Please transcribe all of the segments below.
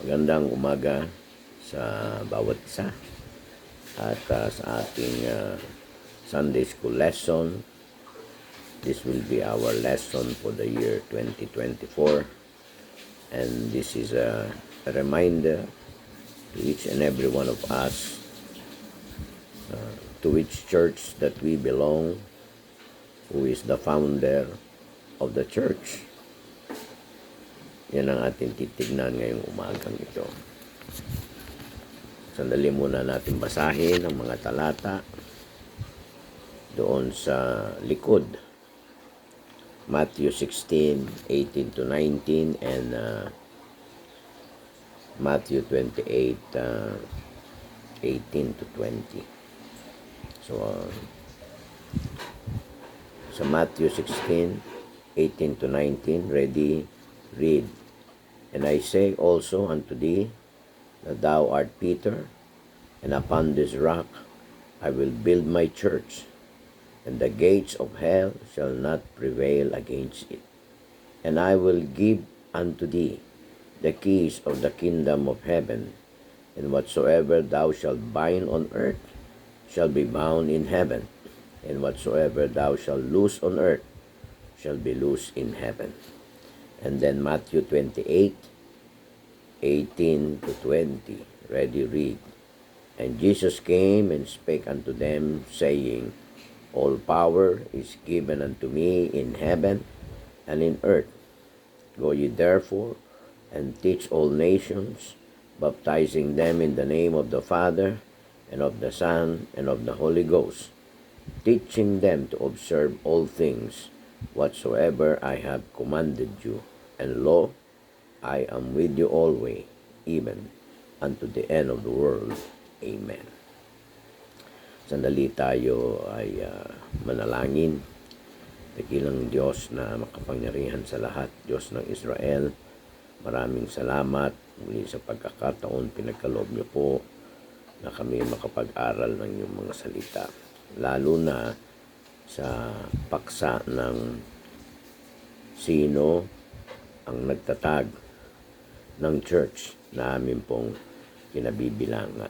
Magandang umaga sa bawat isa at sa ating Sunday School lesson. This will be our lesson for the year 2024, and this is a reminder to each and every one of us to which church that we belong, who is the founder of the church. Yan ang ating titignan ngayong umagang ito. Sandali muna natin basahin ang mga talata doon sa likod. Matthew 16:18 to 19 and Matthew 28:18 to 20. So, sa Matthew 16:18 to 19, ready, read. And I say also unto thee, that thou art Peter, and upon this rock I will build my church, and the gates of hell shall not prevail against it. And I will give unto thee the keys of the kingdom of heaven, and whatsoever thou shalt bind on earth shall be bound in heaven, and whatsoever thou shalt loose on earth shall be loosed in heaven. And then Matthew 28:18 to 20. Ready, read. And Jesus came and spake unto them, saying, All power is given unto me in heaven and in earth. Go ye therefore, and teach all nations, baptizing them in the name of the Father, and of the Son, and of the Holy Ghost, teaching them to observe all things whatsoever I have commanded you. And lo, I am with you always, even unto the end of the world. Amen. Sandali tayo ay manalangin. Dakilang Diyos na makapangyarihan sa lahat, Diyos ng Israel, maraming salamat muli sa pagkakataon pinagkaloob niyo po na kami makapag-aral ng iyong mga salita. Lalo na sa paksa ng sino ang nagtatag ng church na amin pong kinabibilangan.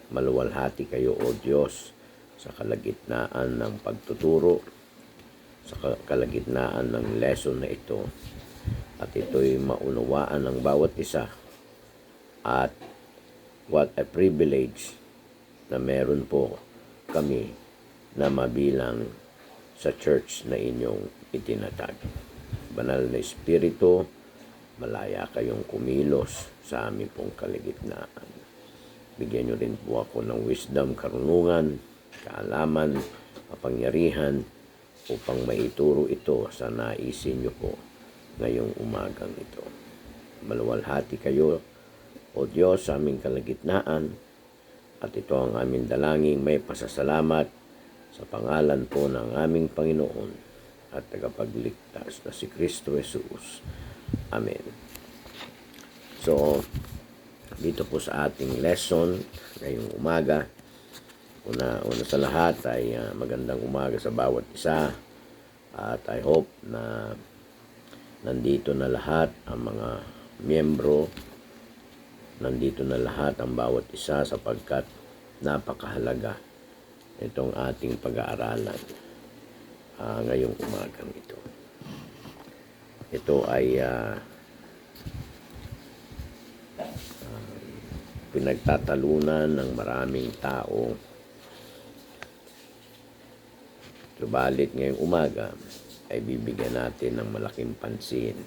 Maluwalhati kayo, O Diyos, sa kalagitnaan ng pagtuturo, sa kalagitnaan ng lesson na ito, at ito'y maunawaan ng bawat isa. At what a privilege na meron po kami na mabilang sa church na inyong itinatag. Banal na Espiritu, malaya kayong kumilos sa aming pong kaligitnaan. Bigyan niyo rin po ako ng wisdom, karunungan, kaalaman, kapangyarihan upang maituro ito sa naisin niyo po ngayong umagang ito. Maluwalhati kayo, O Diyos, sa aming kalagitnaan, at ito ang aming dalangin may pasasalamat sa pangalan po ng aming Panginoon at tagapagligtas na si Kristo Jesus. Amen. So, dito po sa ating lesson ngayong umaga, una sa lahat ay magandang umaga sa bawat isa, at I hope na nandito na lahat ang mga miyembro, nandito na lahat ang bawat isa sapagkat napakahalaga itong ating pag-aaralan ngayong umagang ito. Ito ay pinagtatalunan ng maraming tao. Subalit ngayong umaga ay bibigyan natin ng malaking pansin.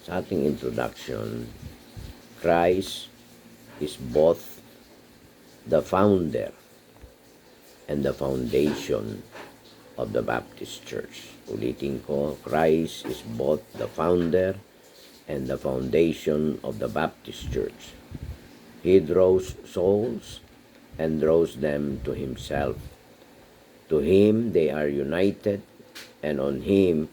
Sa ating introduction, Christ is both the founder and the foundation of the Baptist Church. Ulitin ko, Christ is both the founder and the foundation of the Baptist Church. He draws souls and draws them to Himself. To Him they are united, and on Him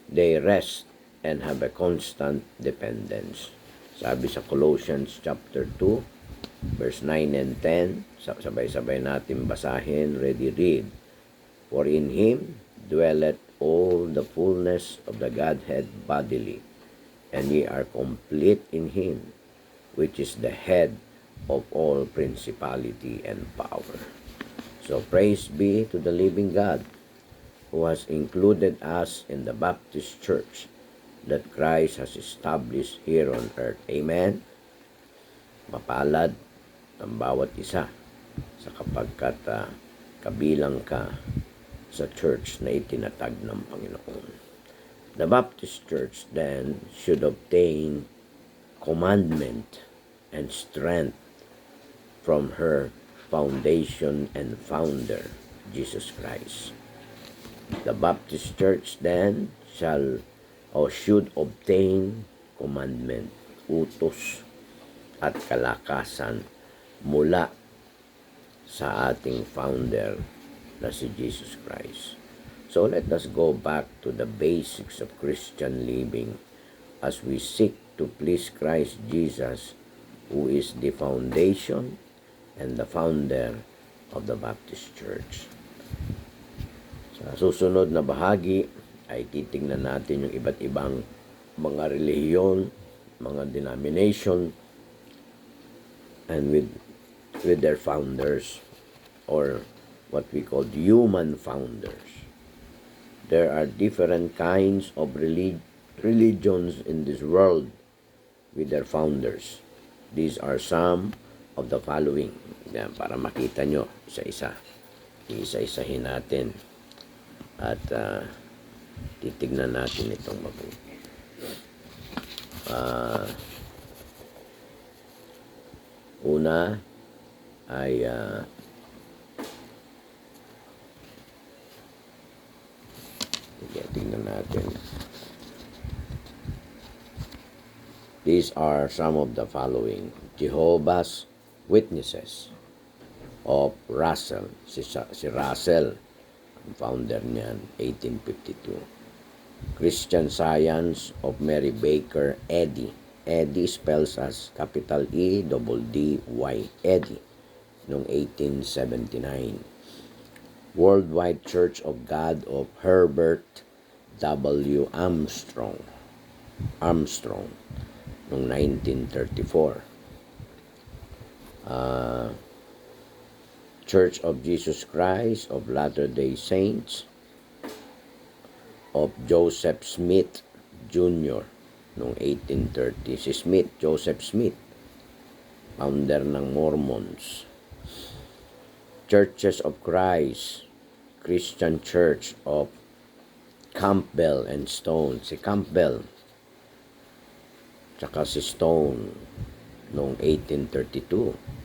they rest and have a constant dependence. Sabi sa Colossians chapter 2, verse 9 and 10, sabay-sabay natin basahin, ready, read. For in Him dwelleth all the fullness of the Godhead bodily, and ye are complete in Him, which is the head of all principality and power. So praise be to the living God who has included us in the Baptist Church that Christ has established here on earth. Amen? Mapalad ang bawat isa sa kapagkat kabilang ka sa church na itinatag ng Panginoon. The Baptist Church then should obtain commandment and strength from her foundation and founder, Jesus Christ. The Baptist Church then should obtain commandment, utos at kalakasan mula sa ating founder na si Jesus Christ. So let us go back to the basics of Christian living as we seek to please Christ Jesus, who is the foundation and the founder of the Baptist Church. Sa susunod na bahagi ay titingnan natin yung iba't ibang mga relihiyon, mga denomination, and with their founders, or what we call human founders. There are different kinds of religions in this world with their founders. These are some of the following. Yan, para makita nyo isa-isa. Isa-isahin natin. At titignan natin itong mabuti. Una ay tingnan natin. These are some of the following. Jehovah's Witnesses of Russell. Si Russell, ang founder niyan, 1852. Christian Science of Mary Baker Eddy. Eddy spells as capital E-D-D-Y. Eddy, noong 1879. Worldwide Church of God of Herbert W. Armstrong, noong 1934. Church of Jesus Christ of Latter-day Saints of Joseph Smith Jr. noong 1830. Si Smith, Joseph Smith, founder ng Mormons. Churches of Christ, Christian Church of Campbell and Stone. Si Campbell, tsaka si Stone, noong 1832.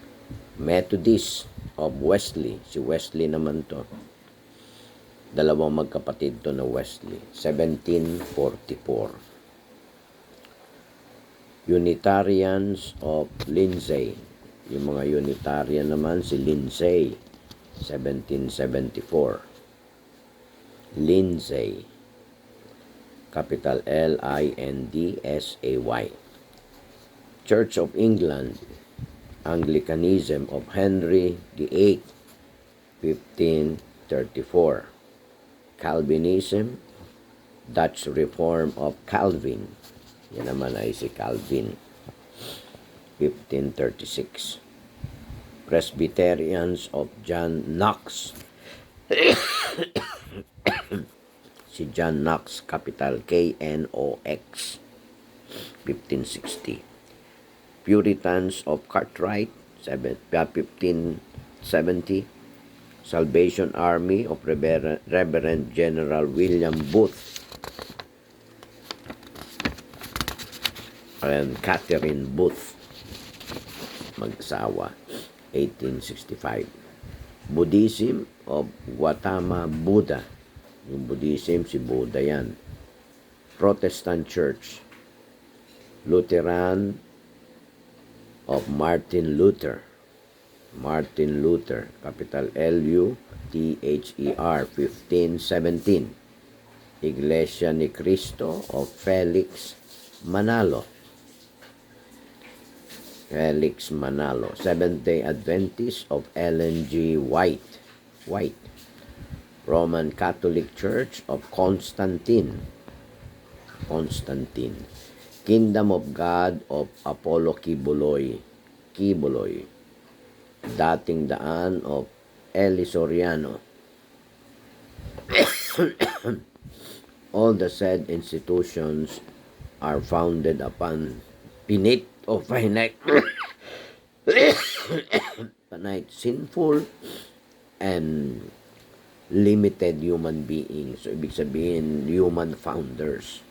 Methodist of Wesley. Si Wesley naman to. Dalawang magkapatid to na Wesley. 1744. Unitarians of Lindsay. Yung mga Unitarian naman, si Lindsay. 1774. Lindsay. Capital L-I-N-D-S-A-Y. Church of England. Anglicanism of Henry VIII, 1534. Calvinism, Dutch Reform of Calvin. Yan naman ay si Calvin, 1536. Presbyterians of John Knox. Si John Knox, capital K-N-O-X, 1560. Puritans of Cartwright, 1570. Salvation Army of Reverend General William Booth and Catherine Booth, magsawa, 1865. Buddhism of Gautama Buddha. Yung Buddhism, si Buddha yan. Protestant Church. Lutheran of Martin Luther. Martin Luther, capital L-U-T-H-E-R, 1517. Iglesia ni Cristo of Felix Manalo. Felix Manalo. Seventh-day Adventist of Ellen G. White. Roman Catholic Church of Constantine. Kingdom of God of Apollo Kibuloy, dating daan of Eli Soriano. All the said institutions are founded upon finite or finite, sinful, and limited human beings. So, ibig sabihin, human founders.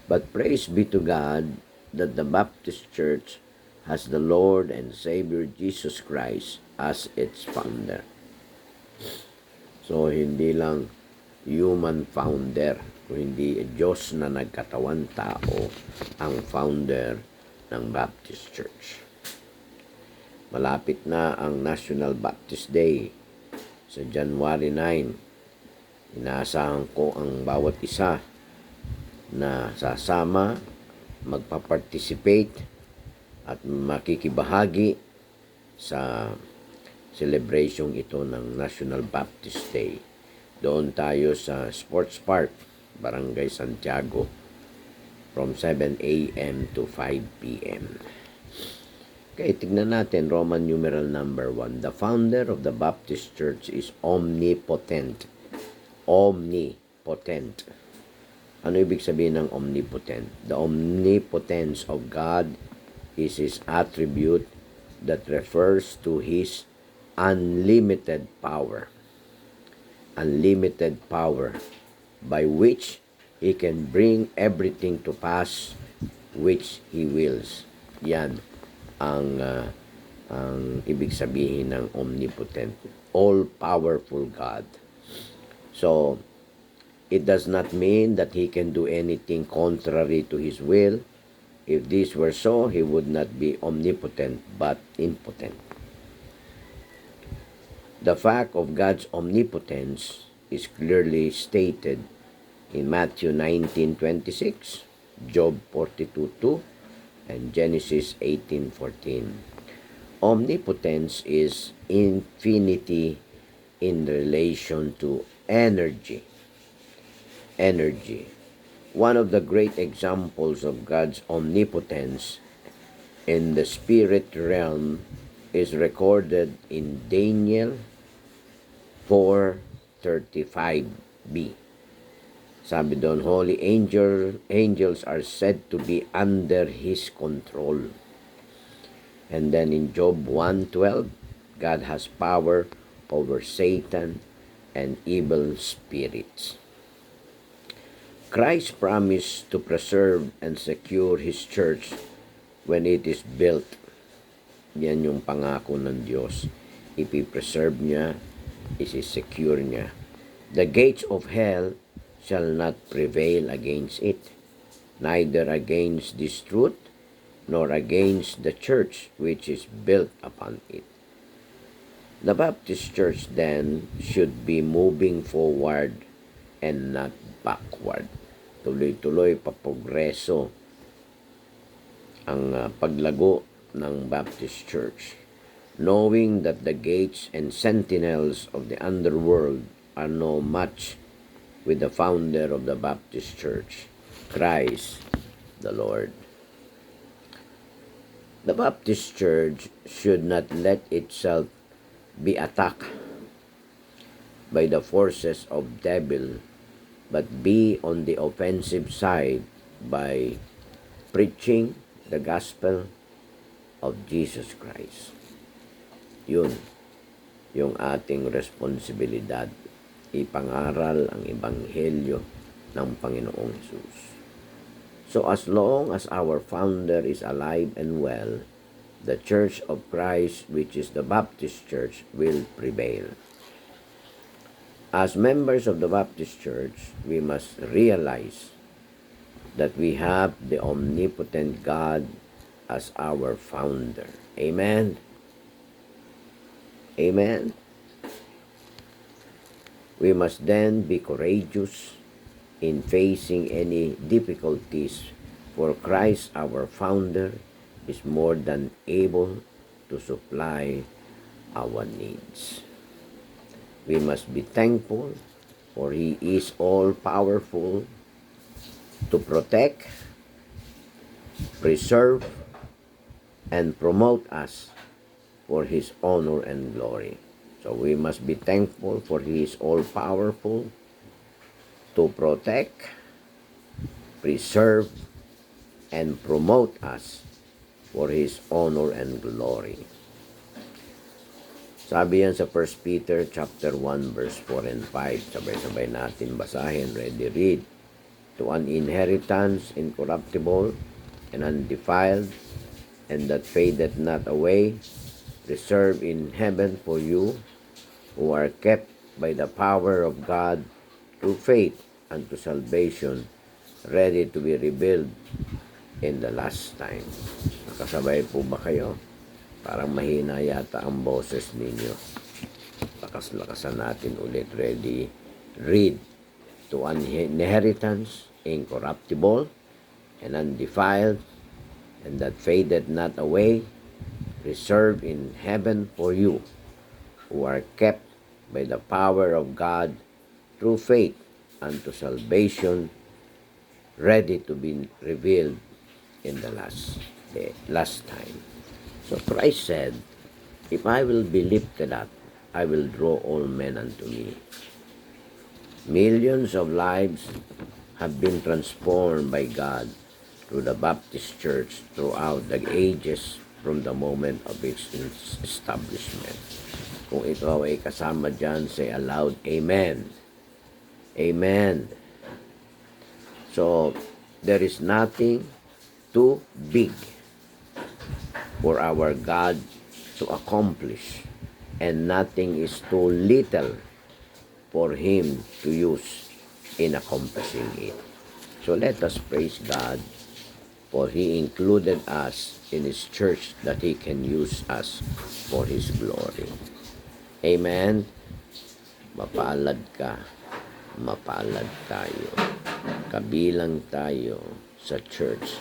But praise be to God that the Baptist Church has the Lord and Savior Jesus Christ as its founder. So, hindi lang human founder, kundi Diyos na nagkatawan tao ang founder ng Baptist Church. Malapit na ang National Baptist Day sa January 9. Inaasahan ko ang bawat isa na sasama, magpa-participate at makikibahagi sa celebration ito ng National Baptist Day. Doon tayo sa Sports Park, Barangay Santiago, from 7 a.m. to 5 p.m. Okay, tignan natin Roman numeral number 1. The founder of the Baptist Church is omnipotent. Omnipotent. Ano ibig sabihin ng omnipotent? The omnipotence of God is His attribute that refers to His unlimited power. Unlimited power by which He can bring everything to pass which He wills. Yan ang ibig sabihin ng omnipotent. All-powerful God. So, it does not mean that He can do anything contrary to His will. If this were so, He would not be omnipotent but impotent. The fact of God's omnipotence is clearly stated in Matthew 19:26, Job 42:2, and Genesis 18:14. Omnipotence is infinity in relation to energy. Energy. One of the great examples of God's omnipotence in the spirit realm is recorded in Daniel 4:35b. Sabi doon, holy angels are said to be under His control. And then in Job 1:12, God has power over Satan and evil spirits. Christ promised to preserve and secure His church when it is built. Yan yung pangako ng Diyos. Ipipreserve niya, isi-secure niya. The gates of hell shall not prevail against it, neither against this truth, nor against the church which is built upon it. The Baptist Church then should be moving forward and not backward. Tuloy-tuloy paprogreso ang paglago ng Baptist Church, knowing that the gates and sentinels of the underworld are no match with the founder of the Baptist Church, Christ the Lord. The Baptist Church should not let itself be attacked by the forces of devil, but be on the offensive side by preaching the gospel of Jesus Christ. Yun, yung ating responsibilidad. Ipangaral ang ebanghelyo ng Panginoong Jesus. So as long as our founder is alive and well, the Church of Christ, which is the Baptist Church, will prevail. As members of the Baptist Church, we must realize that we have the omnipotent God as our founder. Amen? Amen? We must then be courageous in facing any difficulties, for Christ our founder is more than able to supply our needs. We must be thankful, for He is all-powerful to protect, preserve, and promote us for His honor and glory. So we must be thankful for He is all-powerful to protect, preserve, and promote us for His honor and glory. Sabi yan sa 1 Peter chapter 1 verse 4 and 5. Sabay-sabay natin basahin. Ready, read. To an inheritance incorruptible and undefiled, and that fadeth not away, reserved in heaven for you, who are kept by the power of God through faith unto salvation, ready to be revealed in the last time. Nakasabay po ba kayo? Parang mahina yata ang boses ninyo. Lakas-lakasan natin ulit. Ready? Read. To an inheritance incorruptible and undefiled, and that fadeth not away, reserved in heaven for you, who are kept by the power of God through faith unto salvation, ready to be revealed in the last time. So Christ said, if I will be lifted up, I will draw all men unto me. Millions of lives have been transformed by God through the Baptist Church throughout the ages from the moment of its establishment. Kung ikaw ay kasama dyan, say aloud, Amen. Amen. So, there is nothing too big for our God to accomplish, and nothing is too little for Him to use in accomplishing it. So let us praise God, for He included us in His church that He can use us for His glory. Amen. Mapalad ka, mapalad tayo. Kabilang tayo sa church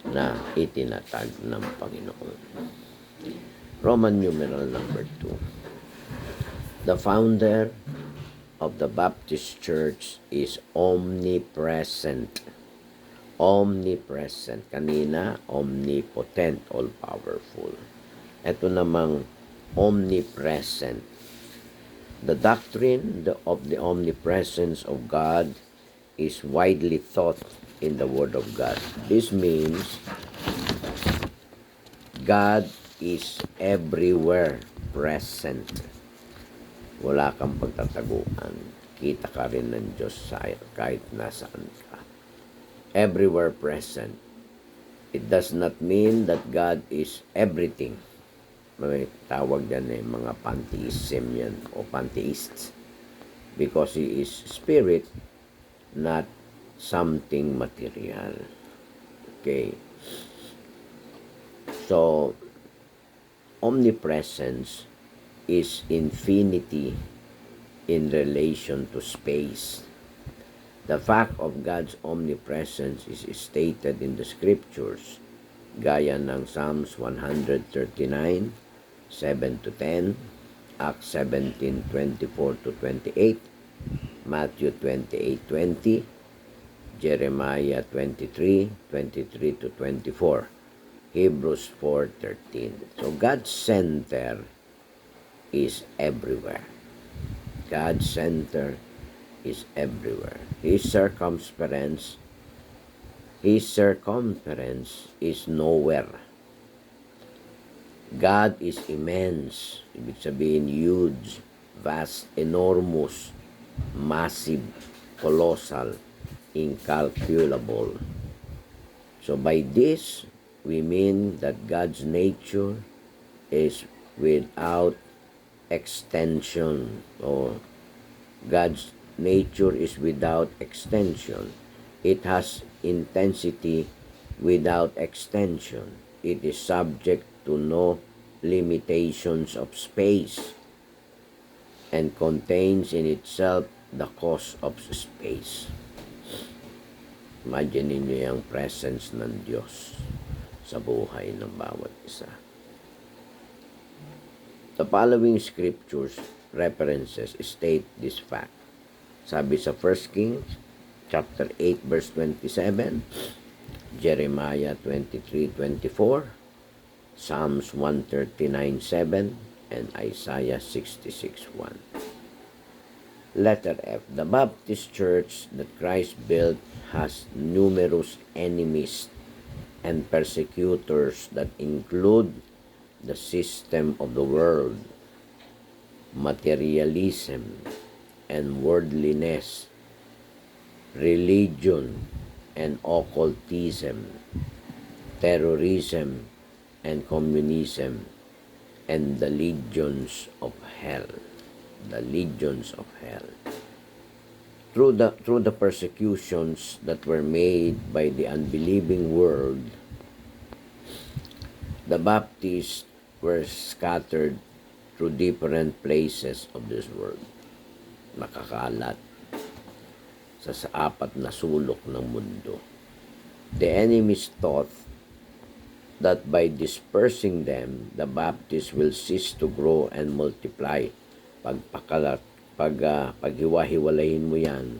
na itinatag ng Panginoon. Roman numeral number 2. The founder of the Baptist Church is omnipresent. Omnipresent. Kanina, omnipotent, all-powerful. Ito namang omnipresent. The doctrine of the omnipresence of God is widely taught in the Word of God. This means God is everywhere present. Wala kang pagtataguan. Kita ka rin ng Diyos kahit nasaan ka. Everywhere present. It does not mean that God is everything. May tawag yan mga pantheism yan o pantheists. Because He is spirit, not something material. Okay. So, omnipresence is infinity in relation to space. The fact of God's omnipresence is stated in the scriptures, gaya ng Psalms 139, 7-10, Acts 17:24-28, Matthew 28:20, Jeremiah 23:23-24, Hebrews 4:13. So God's center is everywhere. God's center is everywhere. His circumference is nowhere. God is immense. Ibig sabihin, huge, vast, enormous, massive, colossal, incalculable. So by this, we mean that God's nature is without extension, or God's nature is without extension. It has intensity without extension. It is subject to no limitations of space and contains in itself the cause of space. Imagine ninyo yung presence ng Diyos sa buhay ng bawat isa. The following scriptures references state this fact. Sabi sa 1 Kings chapter 8 verse 27, Jeremiah 23:24, Psalms 139:7, and Isaiah 66:1. Letter F. The Baptist Church that Christ built has numerous enemies and persecutors that include the system of the world, materialism and worldliness, religion and occultism, terrorism and communism, and the legions of hell. The legions of hell. Through the persecutions that were made by the unbelieving world, the Baptists were scattered through different places of this world. Nakakalat sa apat na sulok ng mundo. The enemies thought that by dispersing them, the Baptists will cease to grow and multiply. Paghiwa-hiwalayin mo yan,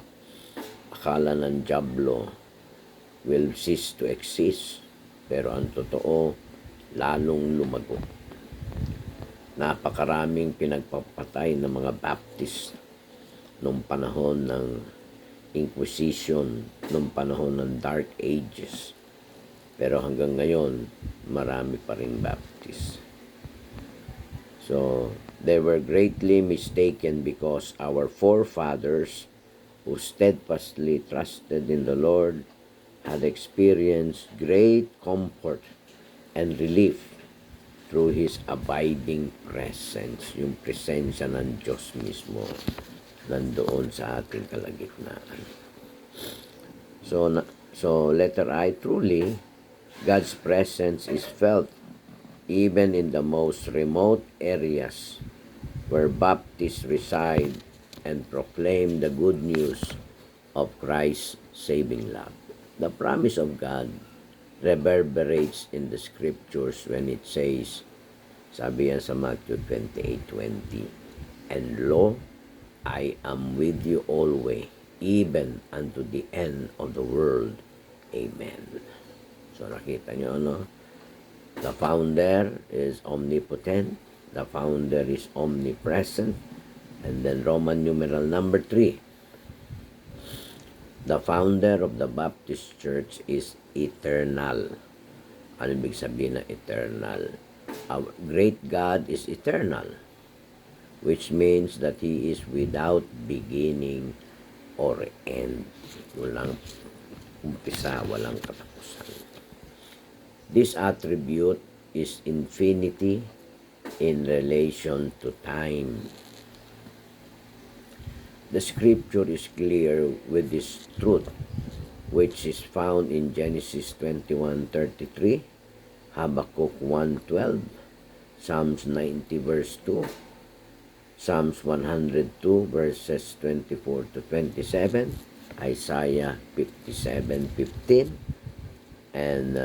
akala ng Diablo will cease to exist. Pero ang totoo, lalong lumago. Napakaraming pinagpapatay ng mga Baptist nung panahon ng Inquisition, nung panahon ng Dark Ages. Pero hanggang ngayon, marami pa ring Baptist. So, they were greatly mistaken because our forefathers who steadfastly trusted in the Lord had experienced great comfort and relief through His abiding presence. Yung presensya ng Diyos mismo nandoon sa ating kalagitnaan. So letter I, truly, God's presence is felt even in the most remote areas where Baptists reside and proclaim the good news of Christ's saving love. The promise of God reverberates in the scriptures when it says, sabi yan sa Matthew 28:20, and lo, I am with you always, even unto the end of the world. Amen. So nakita nyo, no? The founder is omnipotent. The founder is omnipresent. And then Roman numeral number 3. The founder of the Baptist Church is eternal. Ano ibig sabihin na eternal? Our great God is eternal, which means that He is without beginning or end. Walang umpisa, walang katapusan. This attribute is infinity in relation to time. The scripture is clear with this truth, which is found in Genesis 21:33, Habakkuk 1:12, Psalms 90 verse 2, Psalms 102 verses 24 to 27, Isaiah 57:15, and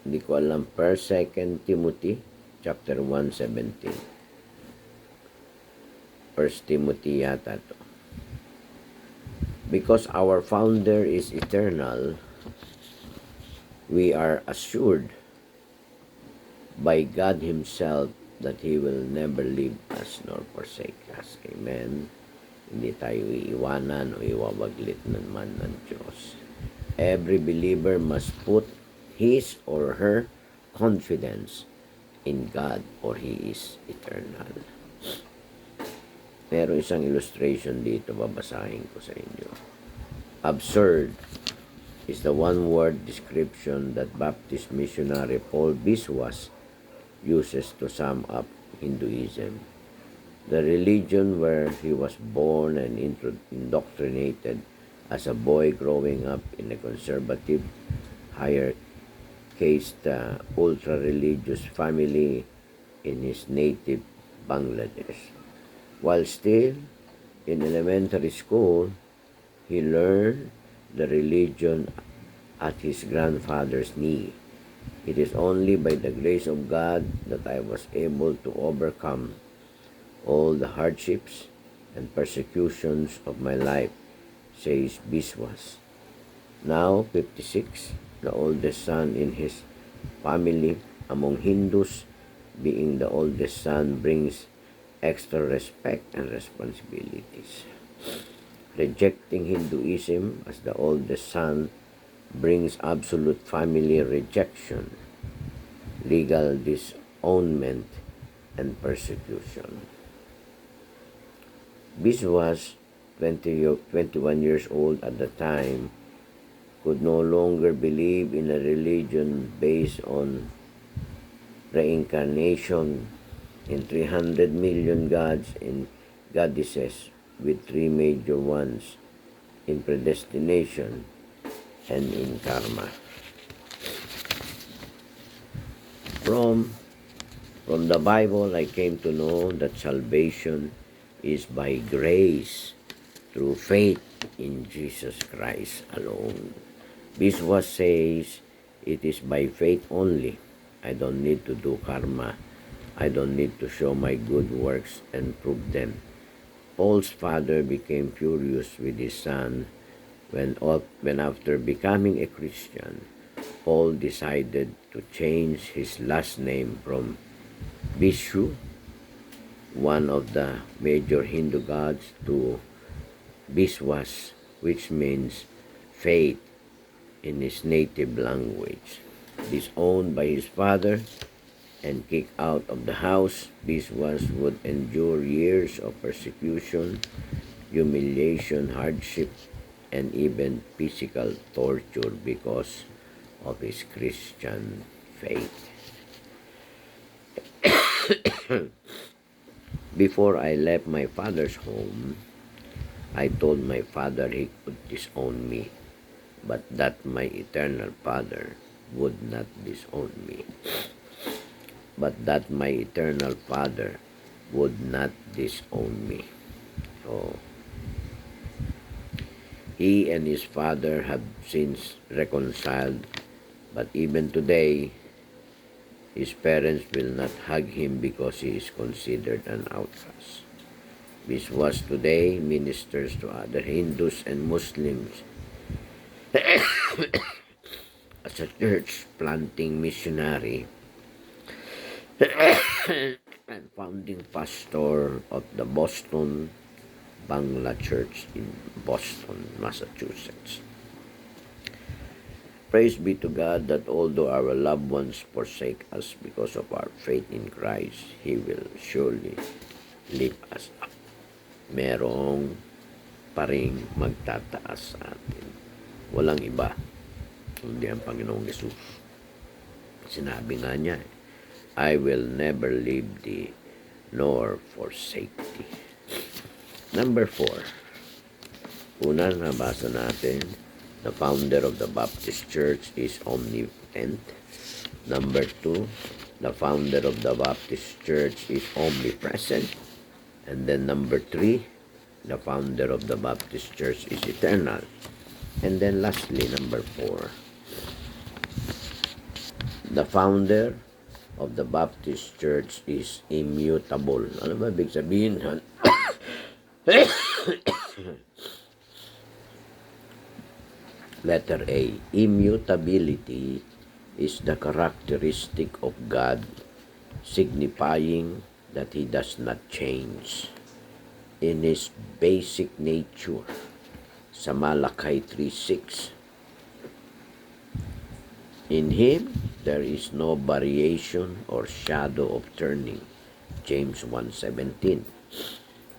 hindi ko alam, 1 Timothy chapter 1:17. 1 Timothy yata to. Because our founder is eternal, we are assured by God Himself that He will never leave us nor forsake us. Amen. Hindi tayo iiwanan o iwawaglit naman ng Diyos. Every believer must put his or her confidence in God, or He is eternal. Pero isang illustration dito, babasahin ko sa inyo. Absurd is the one-word description that Baptist missionary Paul Biswas uses to sum up Hinduism. The religion where he was born and indoctrinated as a boy growing up in a conservative, higher-caste, ultra-religious family in his native Bangladesh. While still in elementary school, he learned the religion at his grandfather's knee. It is only by the grace of God that I was able to overcome all the hardships and persecutions of my life, says Biswas. Now 56, the oldest son in his family among Hindus, being the oldest son brings extra respect and responsibilities. Rejecting Hinduism as the oldest son brings absolute family rejection, legal disownment, and persecution. Biswas, 21 years old at the time, could no longer believe in a religion based on reincarnation in 300 million gods and goddesses, with three major ones in predestination and in karma. From the Bible, I came to know that salvation is by grace through faith in Jesus Christ alone. Biswas says it is by faith only. I don't need to do karma. I don't need to show my good works and prove them. Paul's father became furious with his son when after becoming a Christian, Paul decided to change his last name from Vishnu, one of the major Hindu gods, to Biswas, which means faith in his native language. Disowned by his father and kicked out of the house, Biswas would endure years of persecution, humiliation, hardship, and even physical torture because of his Christian faith. Before I left my father's home, I told my father he could disown me, but that my eternal Father would not disown me. But that my eternal Father would not disown me. So, he and his father have since reconciled, but even today, his parents will not hug him because he is considered an outcast. Biswas today ministers to other Hindus and Muslims as a church planting missionary and founding pastor of the Boston Bangla Church in Boston, Massachusetts. Praise be to God that although our loved ones forsake us because of our faith in Christ, He will surely lift us up. Merong paring magtataas sa atin. Walang iba kundi ang Panginoong Yesus. Sinabi nga niya, I will never leave thee nor forsake thee. Number 4. Una, nabasa natin, the founder of the Baptist Church is omnipotent. Number 2, the founder of the Baptist Church is omnipresent. And then number 3, the founder of the Baptist Church is eternal. And then lastly, number 4, the founder of the Baptist Church is immutable. Ano ba ibig sabihin? Letter A, immutability is the characteristic of God, signifying that He does not change in His basic nature. Sa Malachi 3:6, in Him there is no variation or shadow of turning. James 1:17,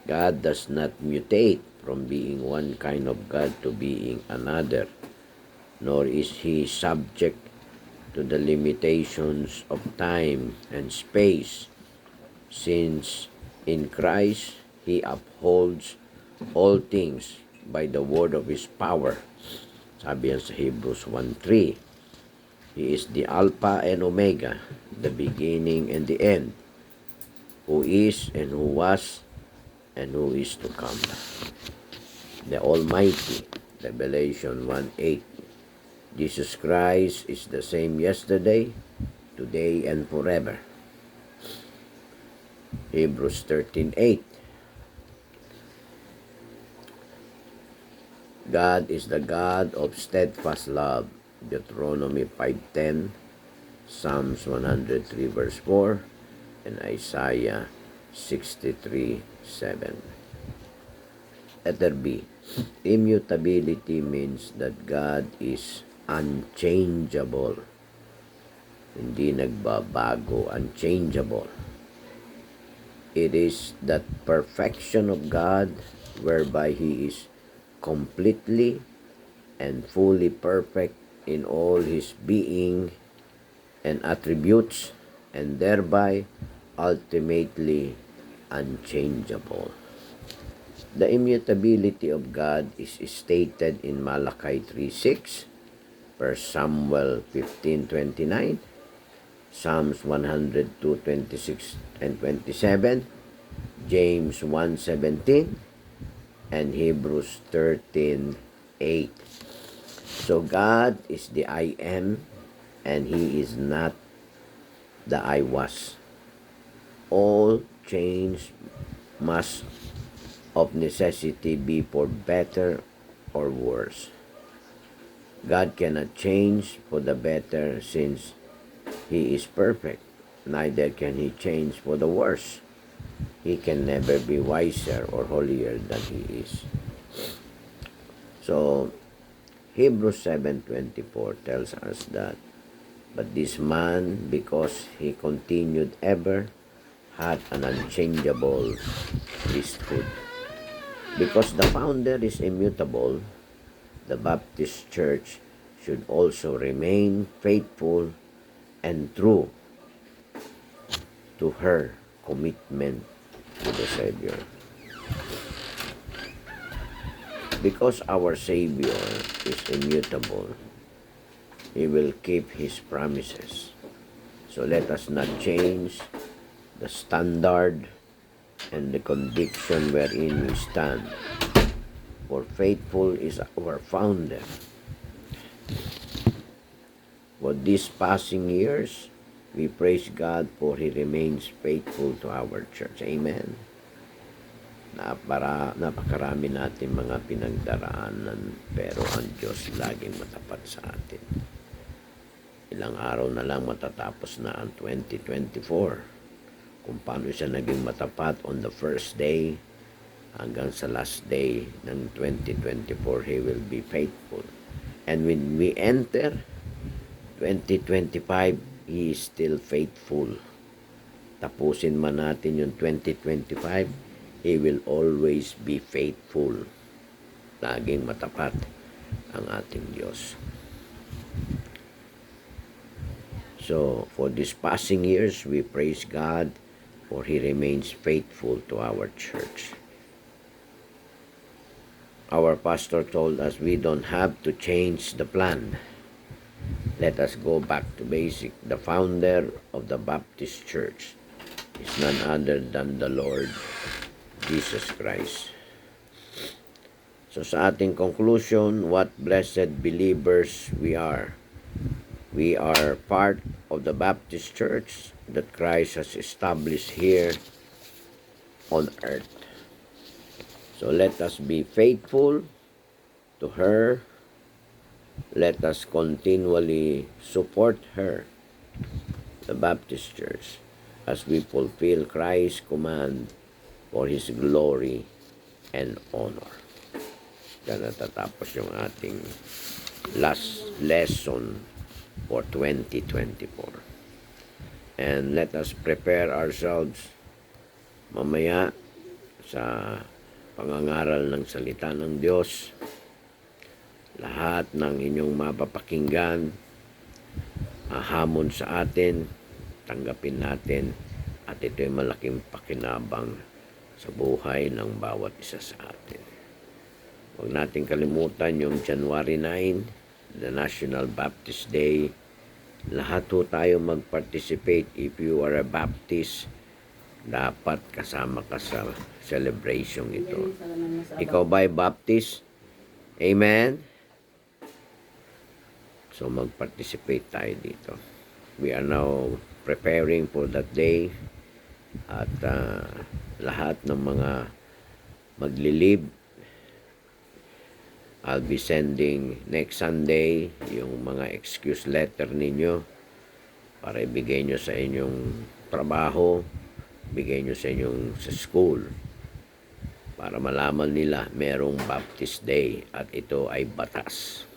God does not mutate from being one kind of God to being another, nor is He subject to the limitations of time and space, since in Christ He upholds all things by the word of His power. Sabi yan sa Hebrews 1:3, He is the Alpha and Omega, the beginning and the end, who is and who was and who is to come, the Almighty. Revelation 1:8, Jesus Christ is the same yesterday, today, and forever. Hebrews 13:8, God is the God of steadfast love. Deuteronomy 5:10, Psalms 103 verse 4, and Isaiah 63:7. Letter B. Immutability means that God is unchangeable. Hindi nagbabago, unchangeable. It is that perfection of God whereby He is completely and fully perfect in all His being and attributes, and thereby ultimately unchangeable. The immutability of God is stated in Malachi 3:6, 1 Samuel 15:29, Psalms 102:26 and 27, James 1:17, and Hebrews 13:8. So God is the I am, and He is not the I was. All change must of necessity be for better or worse. God cannot change for the better since He is perfect. Neither can He change for the worse. He can never be wiser or holier than He is. So, Hebrews 7:24 tells us that, but this man, because he continued ever, had an unchangeable priesthood. Because the founder is immutable, the Baptist Church should also remain faithful and true to her commitment to the Savior. Because our Savior is immutable, He will keep His promises. So let us not change the standard and the conviction wherein we stand. For faithful is our founder. For these passing years, we praise God for He remains faithful to our church. Amen. Napakarami natin mga pinagdaraanan, pero ang Diyos laging matapat sa atin. Ilang araw na lang matatapos na ang 2024. Kung paano siya naging matapat on the first day hanggang sa last day ng 2024, He will be faithful. And when we enter 2025, He is still faithful. Tapusin man natin yung 2025, He will always be faithful. Laging matapat ang ating Diyos. So, for these passing years, we praise God for He remains faithful to our church. Our pastor told us we don't have to change the plan. Let us go back to basic. The founder of the Baptist Church is none other than the Lord Jesus Christ. So sa ating conclusion, what blessed believers we are. We are part of the Baptist Church that Christ has established here on earth. So let us be faithful to her. Let us continually support her, the Baptist Church, as we fulfill Christ's command for His glory and honor. Diyan natatapos yung ating last lesson for 2024. And let us prepare ourselves mamaya sa pangangaral ng salita ng Diyos. Lahat ng inyong mapapakinggan, hahamon sa atin, tanggapin natin, at ito'y malaking pakinabang sa buhay ng bawat isa sa atin. Huwag natin kalimutan yung January 9, the National Baptist Day. Lahat ho tayo mag-participate. If you are a Baptist, dapat kasama ka sa celebration ito. Ikaw ba'y Baptist? Amen? So mag-participate tayo dito. We are now preparing for that day. At lahat ng mga maglilib I'll be sending next Sunday yung mga excuse letter ninyo para ibigay nyo sa inyong trabaho, bigay nyo sa inyong sa school para malaman nila merong Baptist Day at ito ay batas.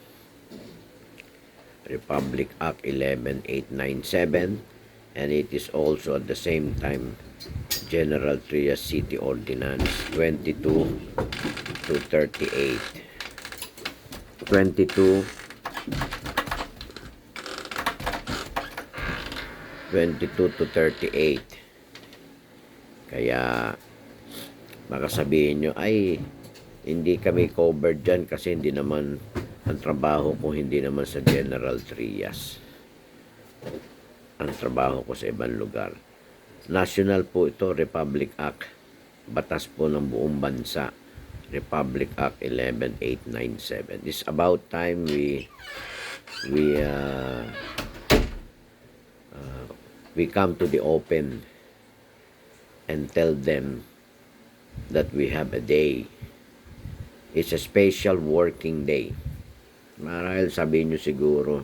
Republic Act 11897, and it is also at the same time General Trias City Ordinance 22 to 38. 22 to 38. Kaya baka sabihin nyo, ay hindi kami covered dyan kasi hindi naman ang trabaho ko, hindi naman sa General Trias. Ang trabaho ko sa ibang lugar. National po ito, Republic Act. Batas po ng buong bansa. Republic Act 11897. It's about time we come to the open and tell them that we have a day. It's a special working day. Marahil sabihin nyo siguro,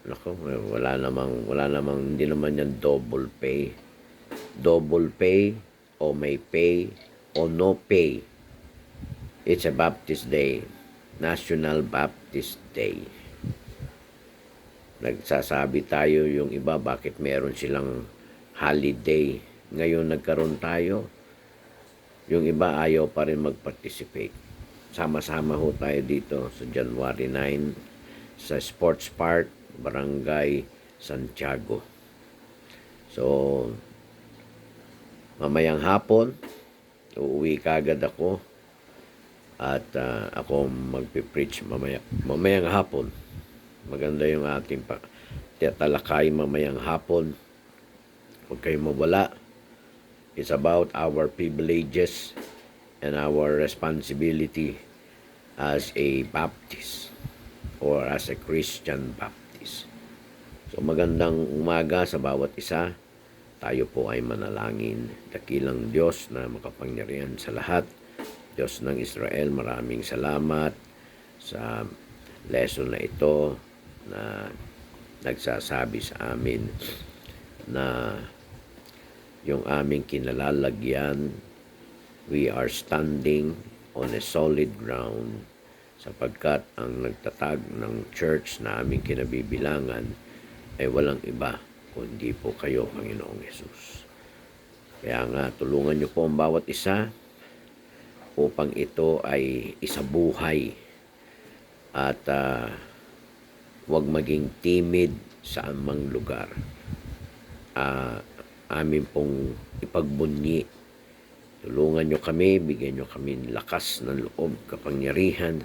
nako, wala namang, hindi naman yan double pay. Double pay, o may pay, o no pay. It's a Baptist Day. National Baptist Day. Nagsasabi tayo yung iba, bakit meron silang holiday. Ngayon nagkaroon tayo, yung iba ayaw pa rin mag-participate. Sama-sama ho tayo dito sa January 9 sa Sports Park, Barangay Santiago. So, mamayang hapon, uuwi kagad ako at ako magpipreach mamayang hapon. Maganda yung ating tatalakay mamayang hapon. Huwag kayong mawala. It's about our privileges and our responsibility as a Baptist or as a Christian Baptist. So magandang umaga sa bawat isa. Tayo po ay manalangin. Dakilang Diyos na makapangyarihan sa lahat, Diyos ng Israel, maraming salamat sa lesson na ito na nagsasabi sa amin na yung aming kinalalagyan, we are standing on a solid ground sapagkat ang nagtatag ng church na aming kinabibilangan ay walang iba kundi po kayo, Panginoong Yesus. Kaya nga, tulungan niyo po ang bawat isa upang ito ay isabuhay at huwag maging timid sa amang lugar. Amin pong ipagbunyi. Tulungan nyo kami, bigyan nyo kami lakas ng loob, kapangyarihan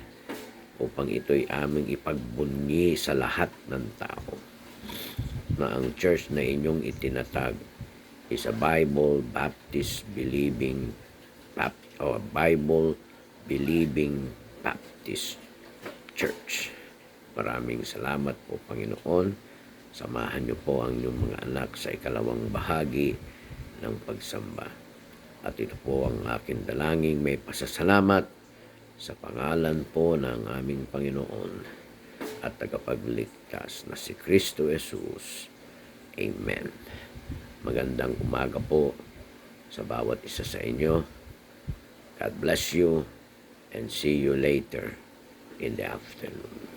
upang ito'y aming ipagbunyi sa lahat ng tao na ang church na inyong itinatag is a Bible Baptist believing Bible believing Baptist Church. Maraming salamat po, Panginoon. Samahan niyo po ang inyong mga anak sa ikalawang bahagi ng pagsamba. At ito po ang aking dalangin, may pasasalamat sa pangalan po ng aming Panginoon at tagapagligtas na si Kristo Jesus. Amen. Magandang umaga po sa bawat isa sa inyo. God bless you and see you later in the afternoon.